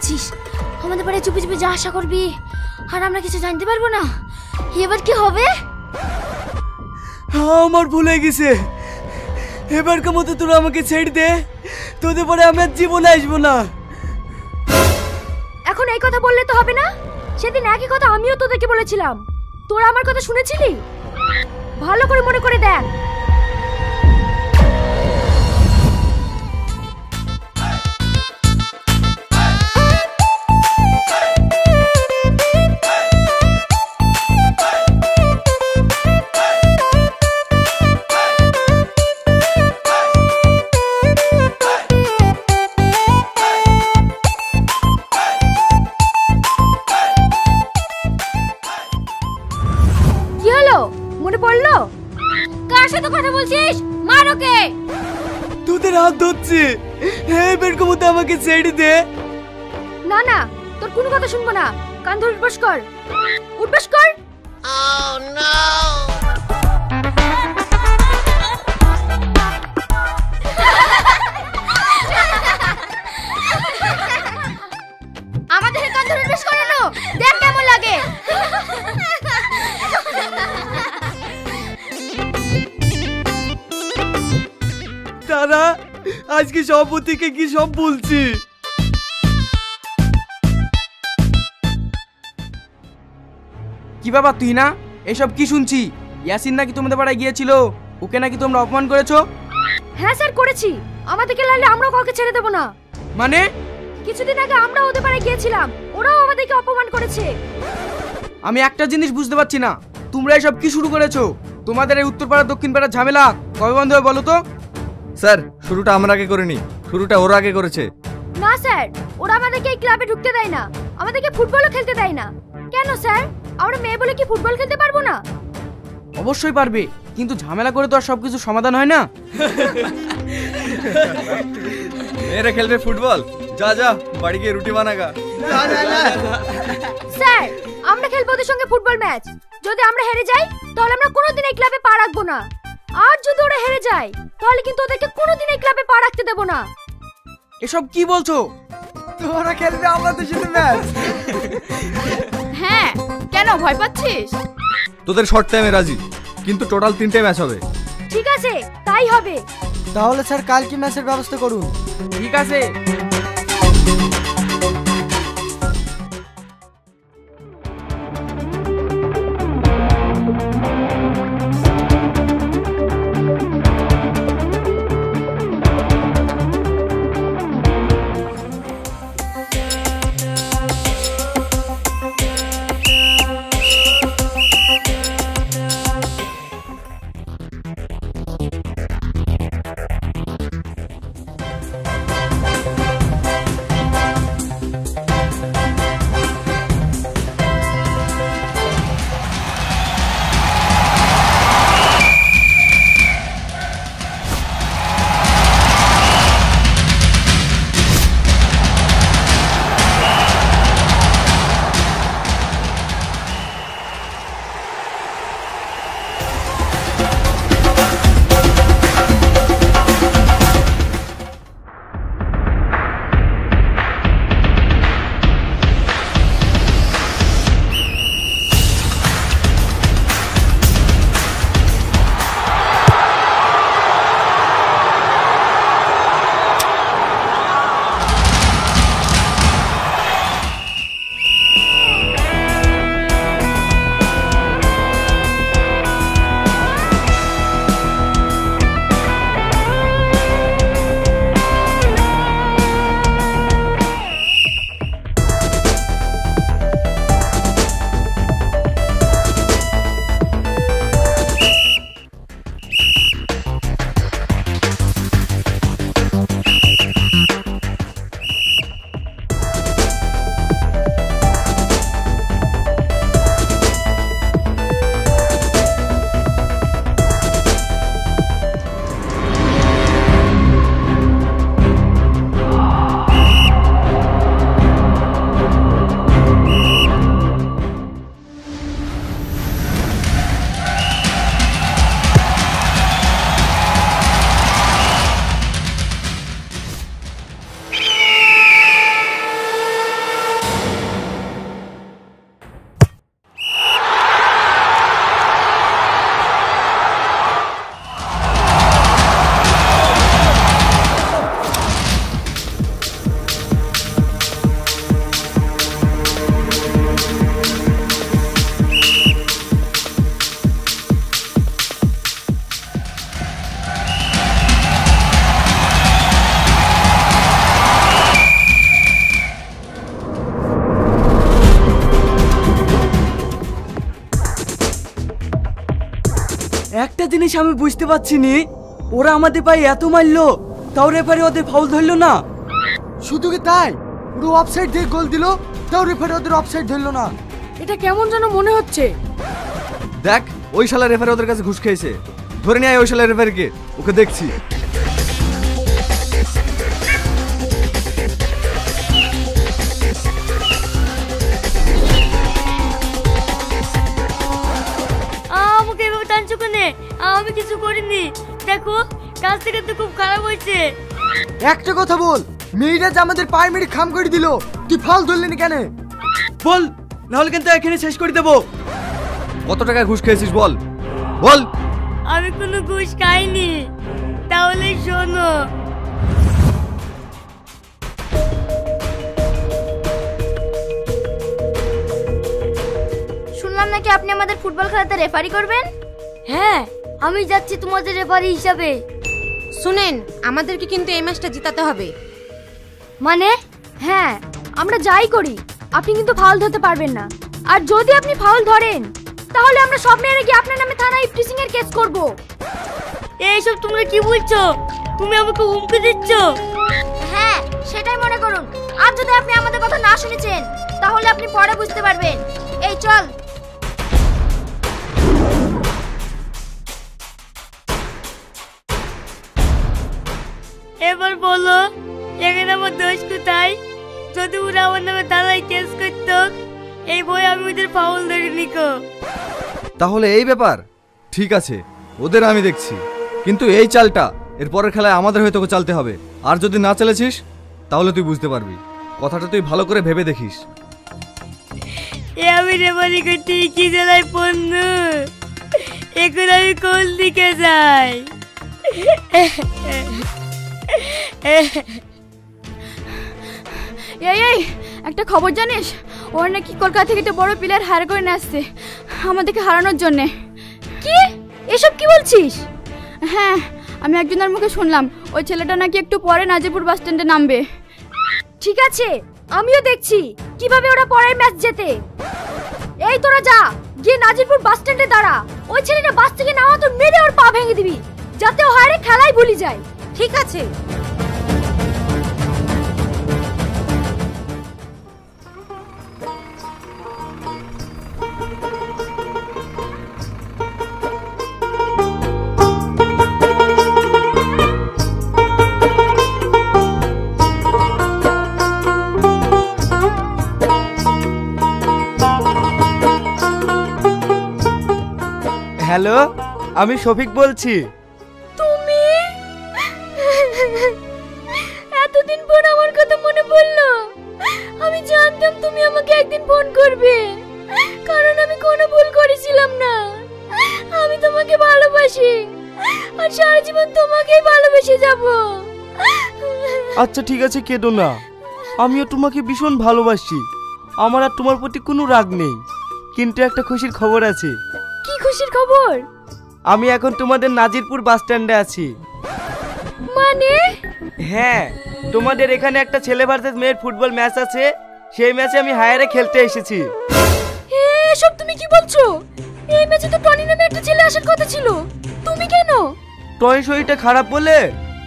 বলছিস? আমাদের বাড়ি চুপি চুপি যা আশা করবি আর আমরা কিছু জানতে পারবো না? এবার কি হবে? আমার ভুল হয়ে গেছে। এবারকার মতো তোরা আমাকে ছেড়ে দে, তোদের পরে আমি আর জীবনে আসবো না। এখন এই কথা বললে তো হবে না। সেদিন একই কথা আমিও তোদেরকে বলেছিলাম, তোরা আমার কথা শুনেছিলি? ভালো করে মনে করে দেখ। মনে পড়লো? কার সাথে কথা বলছিস? মার ওকে। তোদের হাত ধরছি, এবারকার মতো আমাকে ছেড়ে দে। না না, তোর কোনো কথা শুনবো না। কান ধরে উঠবস কর, উঠবস কর। Oh no! আমাদের কান ধরে উঠবস করানো দেখ কেমন লাগে। তারা আজকে সভাপতিকে কি সব বলছি। কি বাবা তুই না এসব কি শুনছি? ইয়াসিন নাকি তোমাদের পাড়ায় গিয়েছিল, ওকে নাকি তোমরা অপমান করেছো? হ্যাঁ স্যার করেছি। আমাদেরকে লালে আমরাও কাউকে ছেড়ে দেব না। মানে? কিছুদিন আগে আমরা ওদের পাড়ায় গিয়েছিলাম, ওরাও আমাদেরকে অপমান করেছে। আমি একটা জিনিস বুঝতে পারছি না, তোমরা এসব কি শুরু করেছো? তোমাদের এই উত্তরপাড়া দক্ষিণ পাড়ার ঝামেলা কবে বন্ধ হবে বলো তো? স্যার শুরুটা আমরা আগে করিনি, শুরুটা ওরা আগে করেছে। না স্যার, ওরা আমাদেরকে এই ক্লাবে ঢুকতে দেয় না, আমাদেরকে ফুটবলও খেলতে দেয় না। কেন স্যার, আমরা মেয়ে বলে কি ফুটবল খেলতে পারবো না? অবশ্যই পারবে, কিন্তু ঝামেলা করে তো আর সবকিছু সমাধান হয় না। মেয়েরা খেলবে ফুটবল, যা যা বাড়ি গিয়ে রুটি বানাগা। স্যার আমরা খেলবো ওদের সঙ্গে ফুটবল ম্যাচ। যদি আমরা হেরে যাই তাহলে আমরা কোনোদিন এই ক্লাবে পা রাখবো না। আর যদি ওরা হেরে যায় তাহলে কিন্তু ওদেরকে কোনোদিন এই ক্লাবে পা রাখতে দেবো না। এসব কি বলছো? তোরা খেলবে আমাদের সাথে ম্যাচ? হ্যাঁ, কেন ভয় পাচ্ছিস? তোদের শর্ট টাইমে রাজি, কিন্তু টোটাল 3টে ম্যাচ হবে। ঠিক আছে, তাই হবে। তাহলে স্যার কালকে ম্যাচের ব্যবস্থা করুন। ঠিক আছে। একটা জিনিস আমি বুঝতে পারছি নি, ওরা আমাদের পায়ে এত মারলো তাও রেফারি ওদের ফাউল ধরলো না। শুধু কি তাই, পুরো অফসাইড দিয়ে গোল দিল, তাও রেফারি ওদের অফসাইড ধরলো না। এটা কেমন যেন মনে হচ্ছে। দেখ ওই শালা রেফারি ওদের কাছে ঘুষ খেয়েছে, ধরে নিয়ে আয় ওই শালা রেফারিকে, ওকে দেখছি। আমাকে এভাবে টানছো কেন? আমি কিছু করিনি। দেখো কাজ থেকে তো খুব খারাপ হয়েছে। একটা কথা বল, মেয়েরা যে আমাদের পায়ে মেরে খাম করে দিল, তুই ফাউল ধরলি না কেন? বল, নাহলে কিন্তু এখানে শেষ করে দেবো। কত টাকা ঘুষ খেয়েছিস বল, বল। আমি কোনো ঘুষ খাইনি। তাহলে শোনো, শুনলাম নাকি আপনি আমাদের ফুটবল খেলাতে রেফারি করবেন? হ্যাঁ, আমি যাচ্ছি তোমাদের রেফারি হিসাবে। শুনেন, আমাদেরকে কিন্তু এই ম্যাচটা জিতাতে হবে। মানে? হ্যাঁ, আমরা যাই করি আপনি কিন্তু ফাউল ধরতে পারবেন না। আর যদি আপনি ফাউল ধরেন তাহলে আমরা সব মেয়েরা গিয়ে আপনার নামে থানায় ইফটিজিং এর কেস করব। এইসব তোমরা কি বলছো? তুমি আমাকে হুমকি দিচ্ছ? হ্যাঁ, সেটাই মনে করুন। আর যদি আপনি আমাদের কথা না শুনেছেন তাহলে আপনি পরে বুঝতে পারবেন। এই চল। এবার বলো, এখানে আমার দোষ কোথায়? যদি ওরা আমার নামে থানায় কেস করতো, এই বই আমি ওদের ফাউল ধরে নিকো। তাহলে এই ব্যাপার, ঠিক আছে, ওদের আমি দেখছি, কিন্তু এই চালটা এর পরের খেলায় আমাদের হয়ে তোকে চালতে হবে। আর যদি না চালেছিস তাহলে তুই বুঝতে পারবি। কথাটা তুই ভালো করে ভেবে দেখিস। এ আমি রেফারি করতে কি জেলায় পণ্য, এখন আমি কোন দিকে যাই? এই একটা খবর জানিস? ওর নাকি কলকাতা থেকে একটা বড় প্লেয়ার হায়ার করে নিয়ে আসছে আমাদেরকে হারানোর জন্যে। কি এসব কি বলছিস? হ্যাঁ, আমি একজনের মুখে শুনলাম ওই ছেলেটা নাকি একটু পরে নাজিরপুর বাস স্ট্যান্ডে নামবে। ঠিক আছে, আমিও দেখছি কিভাবে ওরা পরের ম্যাচ জেতে। এই তোরা যা, গিয়ে নাজিরপুর বাস স্ট্যান্ডে দাঁড়া। ওই ছেলেটা বাস থেকে নামা তো মেরে ওর পা ভেঙে দিবি, যাতে ও হারে খেলাই ভুলি যায়। ঠিক আছে। হ্যালো, আমি শফিক বলছি। তুমি এতদিন পর আমার কথা মনে পড়লো। আমি জানতাম তুমি আমাকে একদিন ফোন করবে, কারণ আমি কোনো ভুল করেছিলাম না। আমি তোমাকে ভালোবাসি আর সারা জীবন তোমাকেই ভালোবেসে যাব। আচ্ছা ঠিক আছে, কেঁদো না, আমিও তোমাকে ভীষণ ভালোবাসি। আমার আর তোমার প্রতি কোনো রাগ নেই, কিন্তু একটা খুশির খবর আছে। কি খুশির খবর? আমি এখন তোমাদের নাজিরপুর বাস স্ট্যান্ডে আছি। মানে? হ্যাঁ, তোমাদের এখানে একটা ছেলে ভার্সেস মেয়ের ফুটবল ম্যাচ আছে, সেই ম্যাচে আমি হায়ারে খেলতে এসেছি। এসব তুমি কি বলছো? এই ম্যাচে তো টনি নামে একটা ছেলে আসার কথা ছিল, তুমি কেন? টনি শরীরটা খারাপ বলে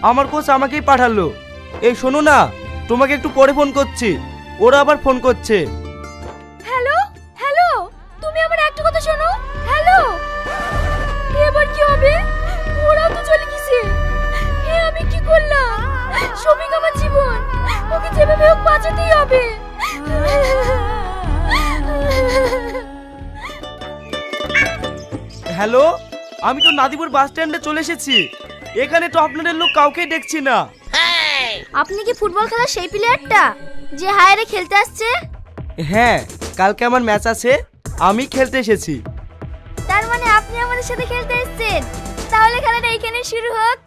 আমার কোচ আমাকেই পাঠালো। এই শোনো না, তোমাকে একটু পরে ফোন করছি, ওরা আবার ফোন করছে। হ্যালো হ্যালো, তুমি আমার একটা কথা শোনো। হ্যালো, এবার কি হবে? ওরাও তো চলে গেছে। আমি কি করলাম? শফিক আমার জীবন, ওকে যেভাবে হোক বাঁচাতেই হবে। হ্যালো, আমি তো নাদিপুর বাস স্ট্যান্ডে চলে এসেছি। এখানে তো আপনাদের লোক কাউকেই দেখছি না। আপনি কি ফুটবল খেলার সেই প্লেয়ারটা যে হায়ারে খেলতে আসছে? হ্যাঁ, কালকে আমার ম্যাচ আছে, আমি খেলতে এসেছি। তার মানে আপনি আমাদের সাথে খেলতে এসেছেন। তাহলে খেলাটা এইখানে শুরু হোক।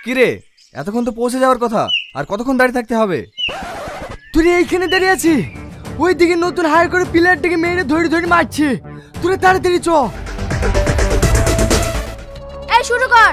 কিরে, এতক্ষণ তো পৌঁছে যাওয়ার কথা, আর কতক্ষণ দাঁড়িয়ে থাকতে হবে? তুই এইখানে দাঁড়িয়ে আছি, ওই দিকে নতুন হায়ার করে প্লেয়ারটাকে মেরে ধরে ধরে মারছে। তুই তাড়াতাড়ি চ। এই শুরু কর।